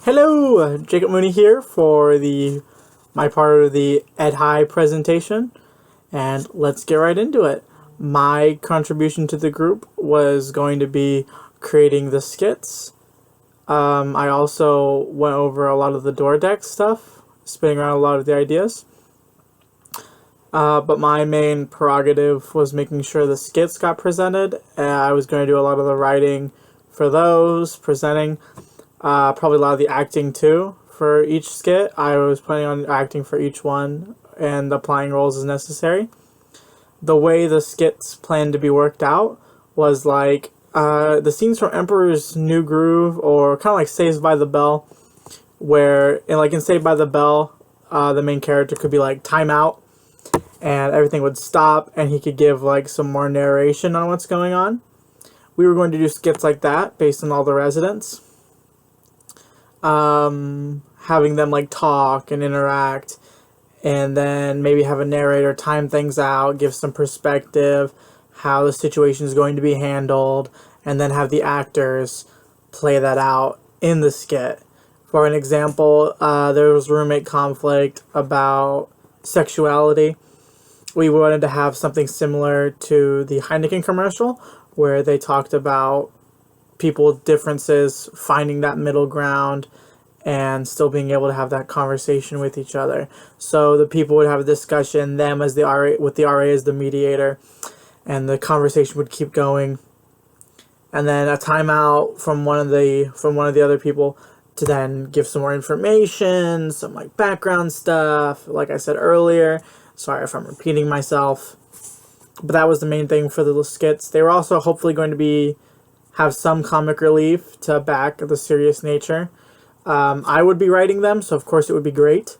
Hello, Jacob Mooney here for my part of the EDHI presentation, and let's get right into it. My contribution to the group was going to be creating the skits. I also went over a lot of the door deck stuff, spinning around a lot of the ideas. But my main prerogative was making sure the skits got presented. I was going to do a lot of the writing for those, presenting. Probably a lot of the acting too for each skit. I was planning on acting for each one and applying roles as necessary. The way the skits planned to be worked out was like the scenes from Emperor's New Groove or kind of like Saved by the Bell, where in Saved by the Bell, the main character could be like time out and everything would stop and he could give like some more narration on what's going on. We were going to do skits like that based on all the residents. Having them like talk and interact, and then maybe have a narrator time things out, give some perspective, how the situation is going to be handled, and then have the actors play that out in the skit. For an example, there was roommate conflict about sexuality. We wanted to have something similar to the Heineken commercial, where they talked about people differences, finding that middle ground, and still being able to have that conversation with each other. So the people would have a discussion, them as the RA, with the RA as the mediator, and the conversation would keep going. And then a timeout from one of the other people to then give some more information, some like background stuff, like I said earlier. Sorry if I'm repeating myself. But that was the main thing for the skits. They were also hopefully going to have some comic relief to back the serious nature. I would be writing them, so of course it would be great.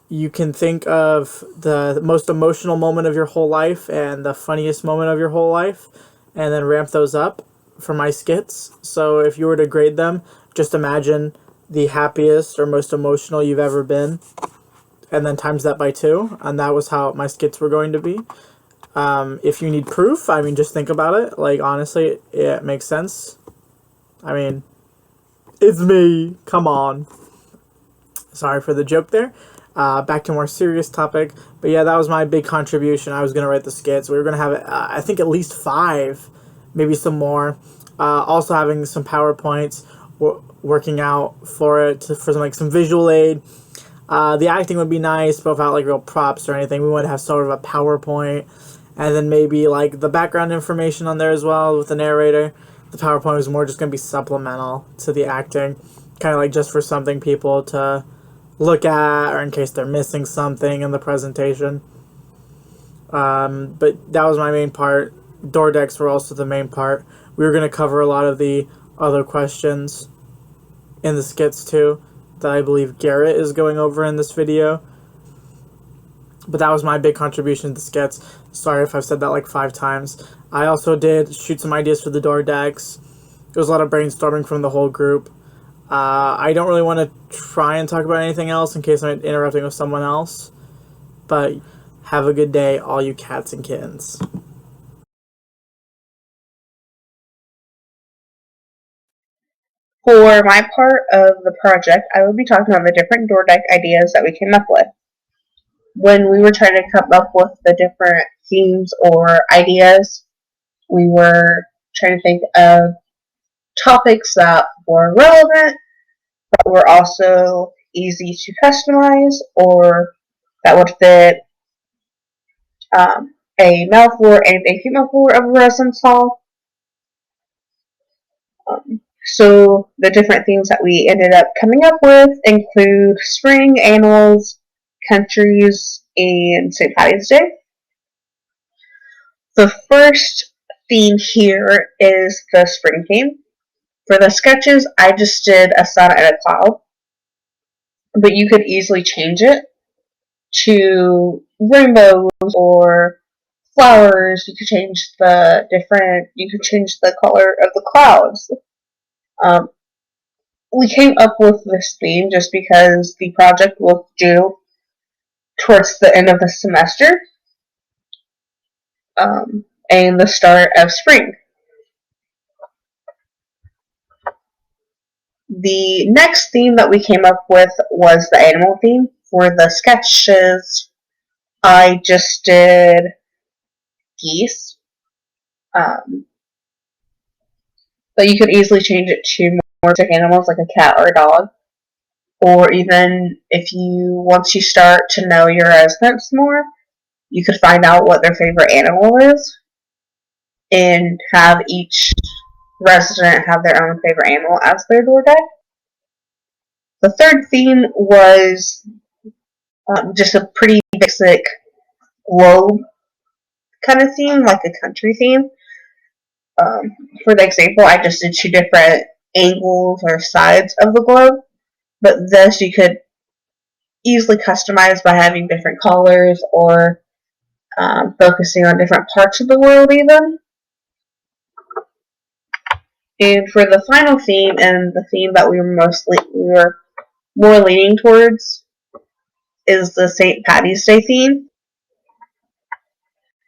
You can think of the most emotional moment of your whole life and the funniest moment of your whole life, and then ramp those up for my skits. So if you were to grade them, just imagine the happiest or most emotional you've ever been, and then times that by 2, and that was how my skits were going to be. If you need proof, I mean, just think about it. Like, honestly, it makes sense. I mean, it's me. Come on. Sorry for the joke there. Back to a more serious topic. But yeah, that was my big contribution. I was going to write the skits. We were going to have, I think, at least 5, maybe some more. Also having some PowerPoints, working out for it, for some visual aid. The acting would be nice, but without like real props or anything. We would have sort of a PowerPoint, and then maybe like the background information on there as well with the narrator. The PowerPoint was more just going to be supplemental to the acting, kind of like just for something people to look at or in case they're missing something in the presentation. But that was my main part. Door decks were also the main part. We were going to cover a lot of the other questions in the skits too, that I believe Garrett is going over in this video. But that was my big contribution to the skits. Sorry if I've said that like 5 times. I also did shoot some ideas for the door decks. There was a lot of brainstorming from the whole group. I don't really want to try and talk about anything else in case I'm interrupting with someone else. But have a good day, all you cats and kittens. For my part of the project, I will be talking about the different door deck ideas that we came up with. When we were trying to come up with the different themes or ideas, we were trying to think of topics that were relevant, but were also easy to customize, or that would fit a male floor and a female floor of a residence hall. So the different themes that we ended up coming up with include spring, animals, countries, and St. Patty's Day. The first theme here is the spring theme. For the sketches, I just did a sun and a cloud, but you could easily change it to rainbows or flowers. You could change the color of the clouds. We came up with this theme just because the project was due towards the end of the semester and the start of spring. The next theme that we came up with was the animal theme. For the sketches, I just did geese, but you could easily change it to more basic animals like a cat or a dog. Or even if once you start to know your residents more, you could find out what their favorite animal is and have each resident have their own favorite animal as their door deck. The third theme was just a pretty basic globe kind of theme, like a country theme. For the example, I just did two different angles or sides of the globe, but this you could easily customize by having different colors or focusing on different parts of the world even. And for the final theme, and the theme that we were more leaning towards, is the St. Patty's Day theme.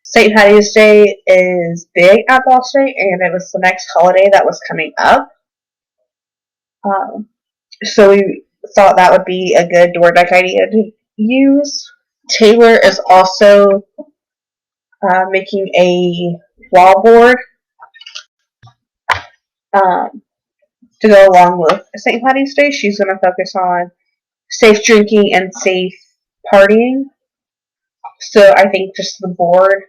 St. Patty's Day is big at Ball State, and it was the next holiday that was coming up. So we thought that would be a good door deck idea to use. Taylor is also making a wall board to go along with St. Patty's Day. She's going to focus on safe drinking and safe partying. So I think just the board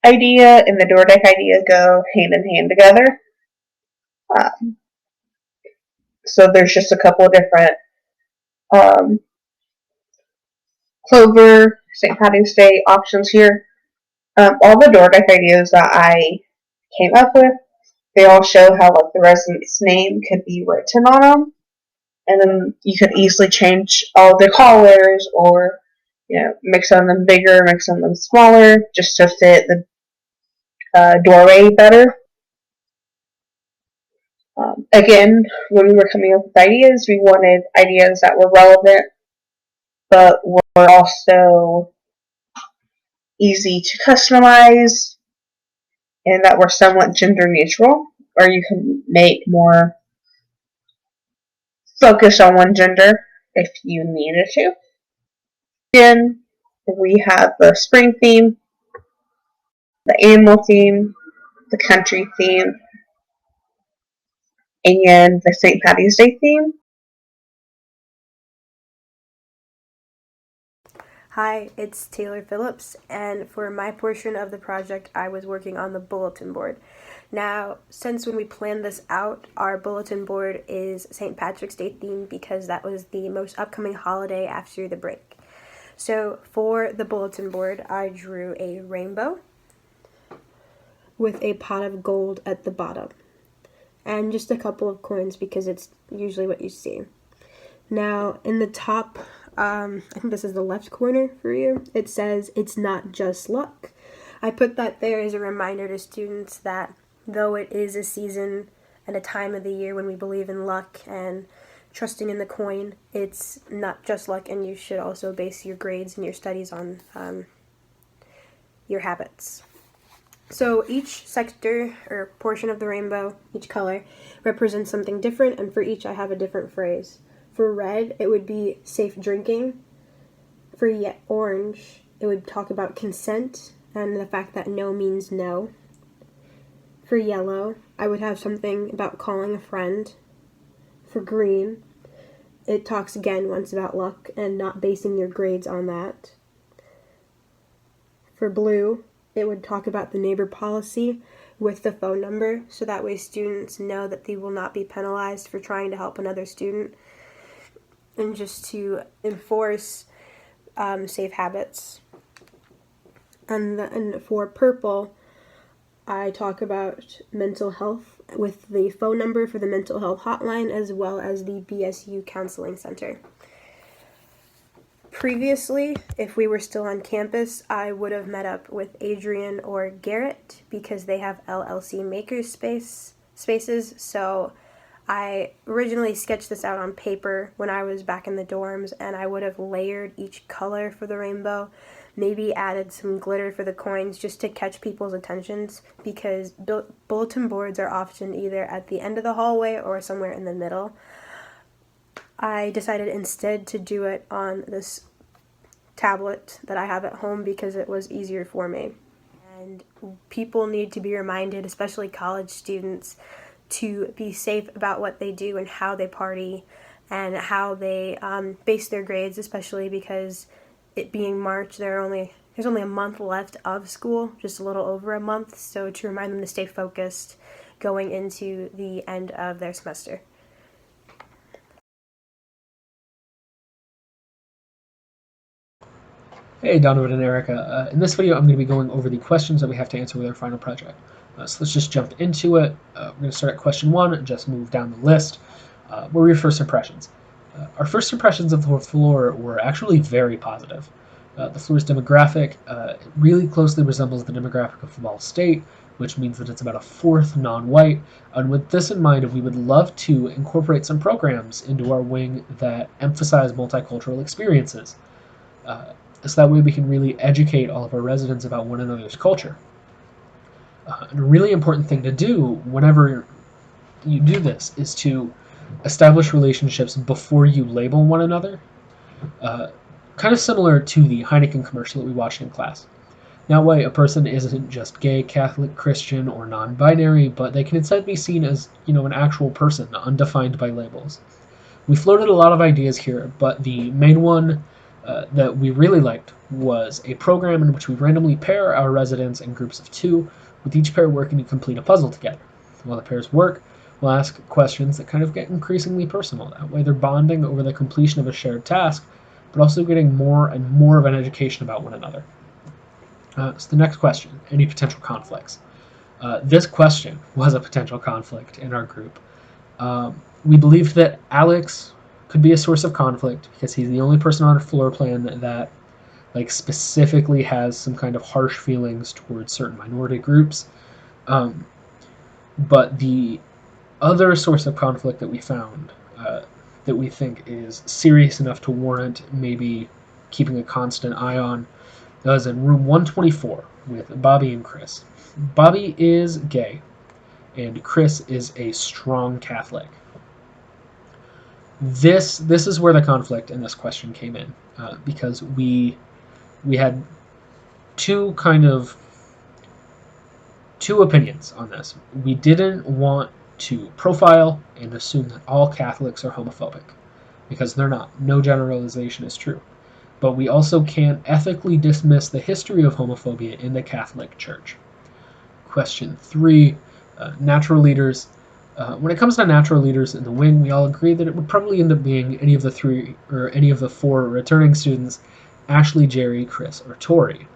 idea and the door deck idea go hand in hand together. So there's just a couple of different um, Clover, St. Patty's Day options here. All the door deck ideas that I came up with, they all show how like the resident's name could be written on them, and then you could easily change all the colors or mix some of them bigger, mix some of them smaller, just to fit the doorway better. Again, when we were coming up with ideas, we wanted ideas that were relevant, but were also easy to customize, and that were somewhat gender neutral, or you can make more focus on one gender if you needed to. Again, we have the spring theme, the animal theme, the country theme, and the St. Patty's Day theme. Hi, it's Taylor Phillips, and for my portion of the project, I was working on the bulletin board. Now, since when we planned this out, our bulletin board is St. Patrick's Day themed because that was the most upcoming holiday after the break. So for the bulletin board, I drew a rainbow with a pot of gold at the bottom and just a couple of coins because it's usually what you see. Now, in the top, I think this is the left corner for you, it says, "It's not just luck." I put that there as a reminder to students that though it is a season and a time of the year when we believe in luck and trusting in the coin, it's not just luck, and you should also base your grades and your studies on your habits. So each sector or portion of the rainbow, each color, represents something different, and for each I have a different phrase. For red, it would be safe drinking. For orange, it would talk about consent and the fact that no means no. For yellow, I would have something about calling a friend. For green, it talks again once about luck and not basing your grades on that. For blue, it would talk about the neighbor policy with the phone number, so that way students know that they will not be penalized for trying to help another student, and just to enforce safe habits. And for purple, I talk about mental health with the phone number for the mental health hotline as well as the BSU Counseling Center. Previously, if we were still on campus, I would have met up with Adrian or Garrett because they have LLC maker spaces, so I originally sketched this out on paper when I was back in the dorms, and I would have layered each color for the rainbow, maybe added some glitter for the coins just to catch people's attentions, because bulletin boards are often either at the end of the hallway or somewhere in the middle. I decided instead to do it on this tablet that I have at home because it was easier for me. And people need to be reminded, especially college students, to be safe about what they do and how they party and how they base their grades, especially because it being March, there's only a month left of school, just a little over a month, so to remind them to stay focused going into the end of their semester. Hey, Donovan and Erica. In this video, I'm going to be going over the questions that we have to answer with our final project. So let's just jump into it. We're going to start at question 1 and just move down the list. What were your first impressions? Our first impressions of the floor were actually very positive. The floor's demographic really closely resembles the demographic of Ball State, which means that it's about a fourth non-white. And with this in mind, we would love to incorporate some programs into our wing that emphasize multicultural experiences. So that way we can really educate all of our residents about one another's culture. And a really important thing to do whenever you do this is to establish relationships before you label one another. Kind of similar to the Heineken commercial that we watched in class. That way a person isn't just gay, Catholic, Christian, or non-binary, but they can instead be seen as, an actual person, undefined by labels. We floated a lot of ideas here, but the main one that we really liked was a program in which we randomly pair our residents in groups of 2, with each pair working to complete a puzzle together. While the pairs work, we'll ask questions that kind of get increasingly personal. That way they're bonding over the completion of a shared task, but also getting more and more of an education about one another. So the next question, any potential conflicts? This question was a potential conflict in our group. We believed that Alex could be a source of conflict because he's the only person on our floor plan that specifically has some kind of harsh feelings towards certain minority groups. But the other source of conflict that we found that we think is serious enough to warrant maybe keeping a constant eye on was in room 124 with Bobby and Chris. Bobby is gay, and Chris is a strong Catholic. This is where the conflict in this question came in, because we had two opinions on this. We didn't want to profile and assume that all Catholics are homophobic, because they're not. No generalization is true. But we also can't ethically dismiss the history of homophobia in the Catholic Church. Question 3, natural leaders. When it comes to natural leaders in the wing, we all agree that it would probably end up being any of the 4 returning students, Ashley, Jerry, Chris, or Tori.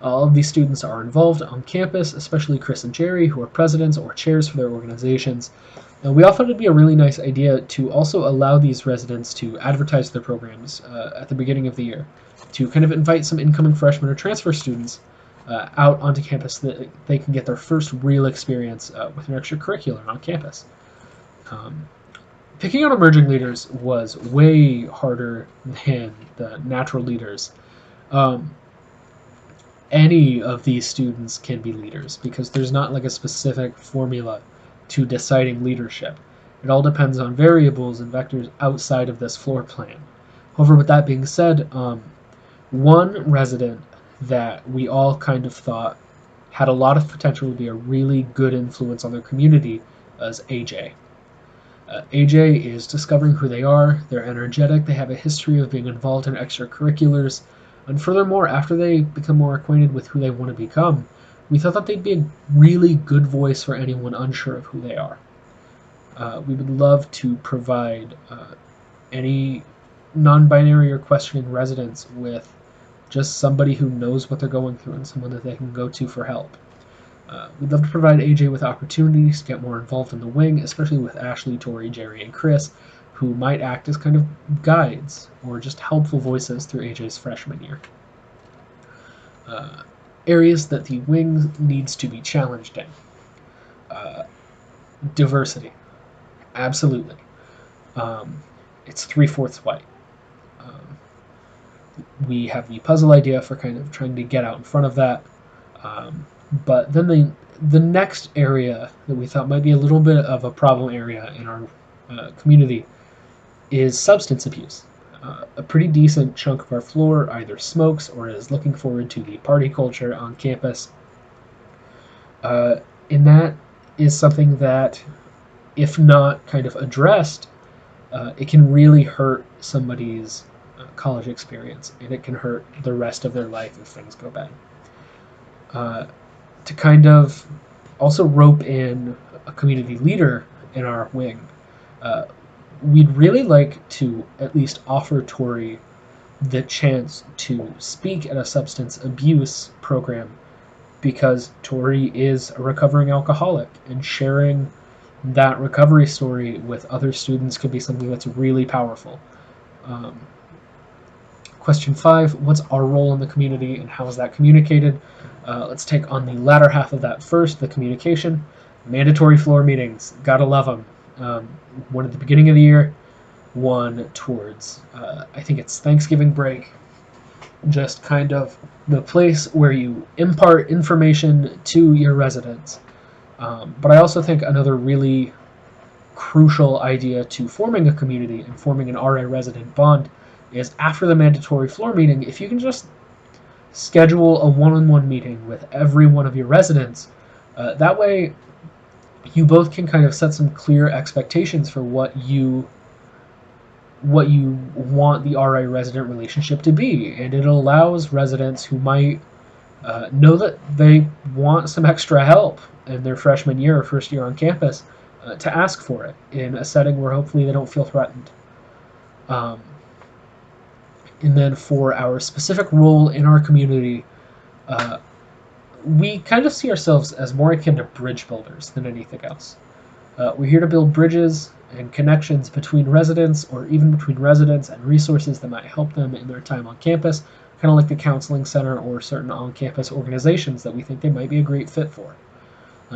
All of these students are involved on campus, especially Chris and Jerry, who are presidents or chairs for their organizations. And we all thought it'd be a really nice idea to also allow these residents to advertise their programs at the beginning of the year, to kind of invite some incoming freshmen or transfer students out onto campus so that they can get their first real experience with an extracurricular on campus. Picking out emerging leaders was way harder than the natural leaders. Any of these students can be leaders because there's not a specific formula to deciding leadership. It all depends on variables and vectors outside of this floor plan. However, with that being said, one resident that we all kind of thought had a lot of potential to be a really good influence on their community is AJ. AJ is discovering who they are, they're energetic, they have a history of being involved in extracurriculars, and furthermore, after they become more acquainted with who they want to become, we thought that they'd be a really good voice for anyone unsure of who they are. We would love to provide any non-binary or questioning residents with just somebody who knows what they're going through and someone that they can go to for help. We'd love to provide AJ with opportunities to get more involved in the wing, especially with Ashley, Tori, Jerry, and Chris, who might act as kind of guides or just helpful voices through AJ's freshman year. Areas that the wing needs to be challenged in. Diversity. Absolutely. It's 3/4 white. we have the puzzle idea for kind of trying to get out in front of that. But then the next area that we thought might be a little bit of a problem area in our community is substance abuse. A pretty decent chunk of our floor either smokes or is looking forward to the party culture on campus. And that is something that, if not kind of addressed, it can really hurt somebody's college experience, and it can hurt the rest of their life if things go bad. To kind of also rope in a community leader in our wing, we'd really like to at least offer Tori the chance to speak at a substance abuse program, because Tori is a recovering alcoholic, and sharing that recovery story with other students could be something that's really powerful. Question 5, what's our role in the community and how is that communicated? Let's take on the latter half of that first, the communication. Mandatory floor meetings, gotta love them. One at the beginning of the year, one towards, I think it's Thanksgiving break. Just kind of the place where you impart information to your residents. But I also think another really crucial idea to forming a community and forming an RA resident bond is after the mandatory floor meeting, if you can just schedule a one-on-one meeting with every one of your residents, that way you both can kind of set some clear expectations for what you want the RA resident relationship to be, and it allows residents who might know that they want some extra help in their freshman year or first year on campus to ask for it in a setting where hopefully they don't feel threatened. And then for our specific role in our community, we kind of see ourselves as more akin to bridge builders than anything else. We're here to build bridges and connections between residents, or even between residents and resources that might help them in their time on campus, kind of like the counseling center or certain on-campus organizations that we think they might be a great fit for.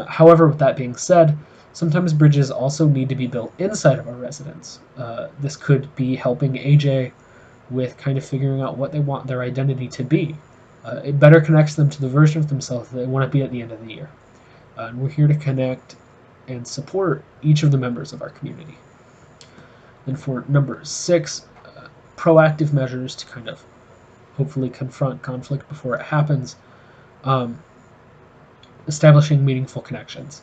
However, with that being said, sometimes bridges also need to be built inside of our residents. This could be helping AJ with kind of figuring out what they want their identity to be. It better connects them to the version of themselves that they want to be at the end of the year. And we're here to connect and support each of the members of our community. And for number 6, proactive measures to kind of hopefully confront conflict before it happens. Establishing meaningful connections.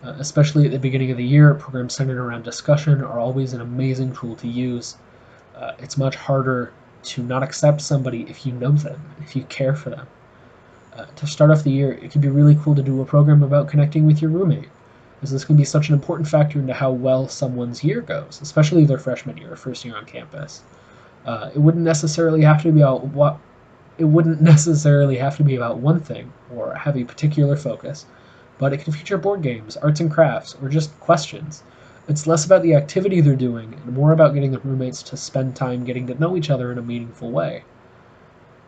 Especially at the beginning of the year, programs centered around discussion are always an amazing tool to use. It's much harder to not accept somebody if you know them, if you care for them. To start off the year, it can be really cool to do a program about connecting with your roommate, as this can be such an important factor into how well someone's year goes, especially their freshman year or first year on campus. It wouldn't necessarily have to be about one thing or have a particular focus, but it can feature board games, arts and crafts, or just questions. It's less about the activity they're doing and more about getting the roommates to spend time getting to know each other in a meaningful way.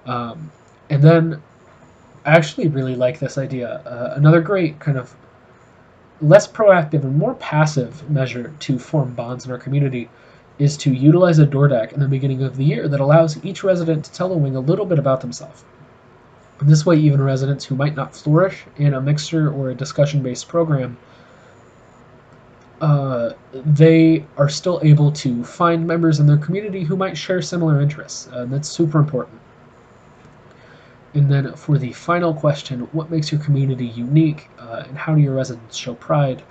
And then I actually really like this idea. Another great kind of less proactive and more passive measure to form bonds in our community is to utilize a door deck in the beginning of the year that allows each resident to tell a wing a little bit about themselves. And this way, even residents who might not flourish in a mixture or a discussion-based program, they are still able to find members in their community who might share similar interests. That's super important. And then for the final question, what makes your community unique, and how do your residents show pride?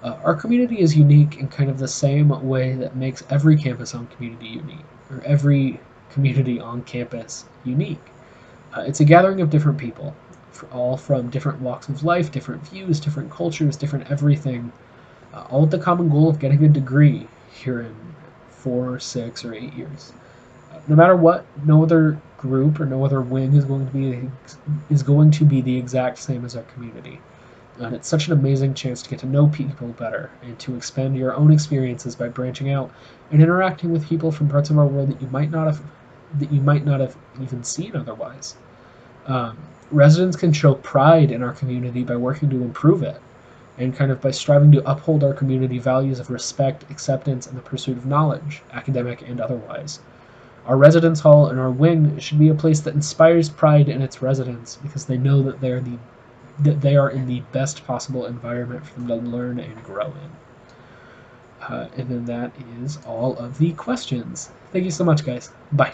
Our community is unique in kind of the same way that makes every campus on community unique, or every community on campus unique. It's a gathering of different people, all from different walks of life, different views, different cultures, different everything, all with the common goal of getting a degree here in 4, 6, or 8 years. No matter what, no other group or no other wing is going to be the exact same as our community. And it's such an amazing chance to get to know people better and to expand your own experiences by branching out and interacting with people from parts of our world that you might not have even seen otherwise. Residents can show pride in our community by working to improve it, and kind of by striving to uphold our community values of respect, acceptance, and the pursuit of knowledge, academic and otherwise. Our residence hall and our wing should be a place that inspires pride in its residents because they know that they are in the best possible environment for them to learn and grow in. And then that is all of the questions. Thank you so much, guys. Bye.